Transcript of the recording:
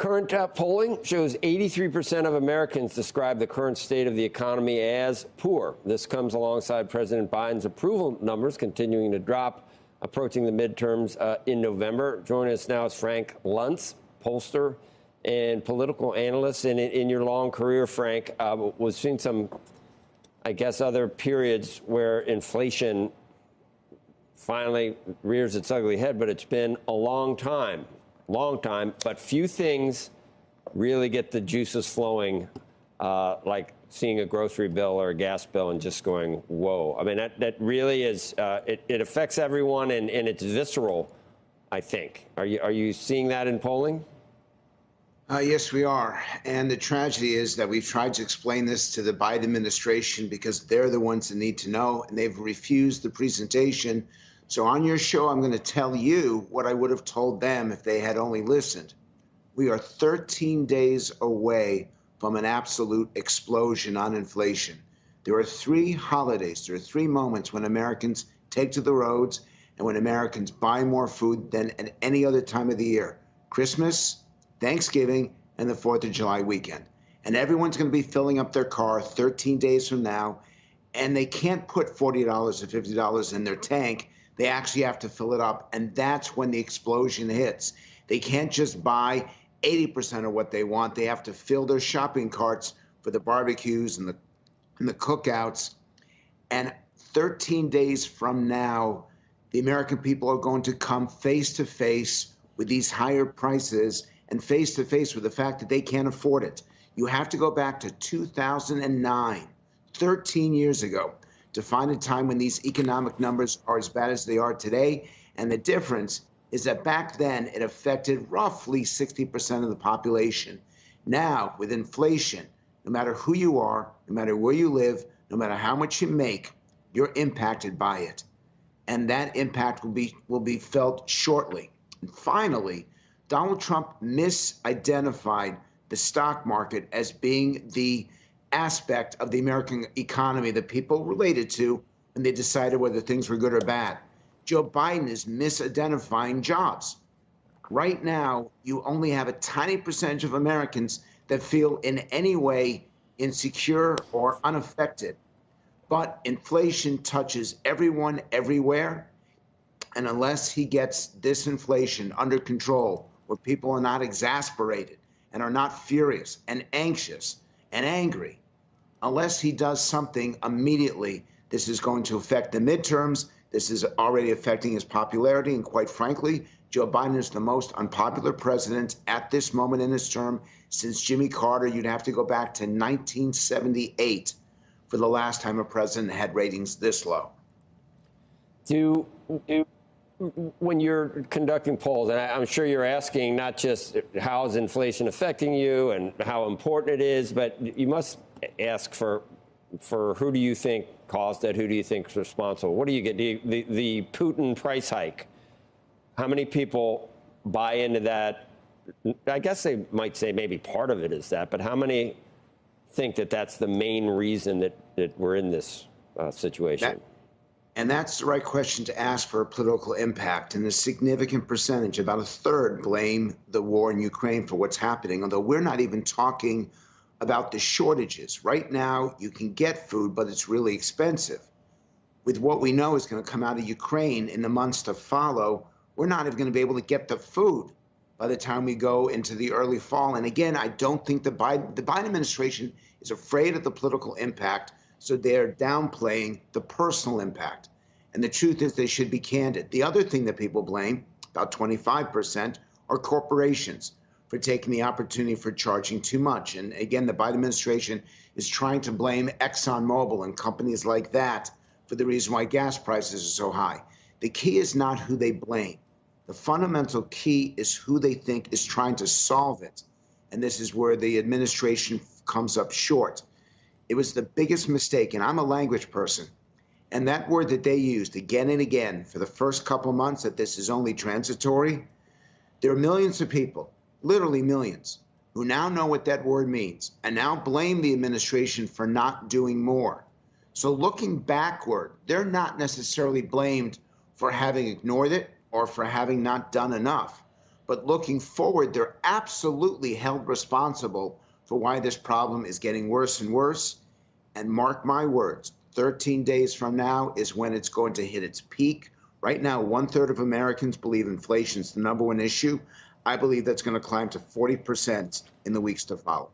Current polling shows 83% of Americans describe the current state of the economy as poor. This comes alongside President Biden's approval numbers continuing to drop, approaching the midterms in November. Joining us now is Frank Luntz, pollster and political analyst. And in your long career, Frank, we've seen some, I guess, other periods where inflation finally rears its ugly head, but it's been a long time, but few things really get the juices flowing, like seeing a grocery bill or a gas bill and just going, whoa. I mean, that really is, it affects everyone, and it's visceral, I think. Are you seeing that in polling? Yes, we are. And the tragedy is that we've tried to explain this to the Biden administration because they're the ones that need to know, and they've refused the presentation. So on your show, I'm going to tell you what I would have told them if they had only listened. We are 13 days away from an absolute explosion on inflation. There are 3 holidays, there are 3 moments when Americans take to the roads and when Americans buy more food than at any other time of the year. Christmas, Thanksgiving, and the 4th of July weekend. And everyone's going to be filling up their car 13 days from now, and they can't put $40 or $50 in their tank. They actually have to fill it up, and that's when the explosion hits. They can't just buy 80% of what they want. They have to fill their shopping carts for the barbecues and the cookouts. And 13 days from now, the American people are going to come face to face with these higher prices and face to face with the fact that they can't afford it. You have to go back to 2009, 13 years ago, to find a time when these economic numbers are as bad as they are today. And the difference is that back then it affected roughly 60% of the population. Now, with inflation, no matter who you are, no matter where you live, no matter how much you make, you're impacted by it. And that impact will be felt shortly. And finally, Donald Trump misidentified the stock market as being the aspect of the American economy that people related to when they decided whether things were good or bad. Joe Biden is misidentifying jobs. Right now, you only have a tiny percentage of Americans that feel in any way insecure or unaffected. But inflation touches everyone everywhere. And unless he gets this inflation under control, where people are not exasperated and are not furious and anxious and angry, unless he does something immediately, this is going to affect the midterms. This is already affecting his popularity. And quite frankly, Joe Biden is the most unpopular president at this moment in his term since Jimmy Carter. You'd have to go back to 1978 for the last time a president had ratings this low. When you're conducting polls, and I'm sure you're asking not just how is inflation affecting you and how important it is, but you must ask for who do you think caused it? Who do you think is responsible? What do you get? The Putin price hike. How many people buy into that? I guess they might say maybe part of it is that, but how many think that that's the main reason that we're in this situation? And that's the right question to ask for a political impact. And a significant percentage, about a third, blame the war in Ukraine for what's happening, although we're not even talking about the shortages. Right now, you can get food, but it's really expensive. With what we know is going to come out of Ukraine in the months to follow, we're not even going to be able to get the food by the time we go into the early fall. And again, I don't think the Biden administration is afraid of the political impact, so they're downplaying the personal impact. And the truth is they should be candid. The other thing that people blame, about 25%, are corporations for taking the opportunity for charging too much. And again, the Biden administration is trying to blame ExxonMobil and companies like that for the reason why gas prices are so high. The key is not who they blame. The fundamental key is who they think is trying to solve it. And this is where the administration comes up short. It was the biggest mistake, and I'm a language person. And that word that they used again and again for the first couple months, that this is only transitory, there are millions of people, literally millions, who now know what that word means and now blame the administration for not doing more. So looking backward, they're not necessarily blamed for having ignored it or for having not done enough. But looking forward, they're absolutely held responsible for why this problem is getting worse and worse. And mark my words, 13 days from now is when it's going to hit its peak. Right now, 1/3 of Americans believe inflation is the #1 issue. I believe that's going to climb to 40% in the weeks to follow.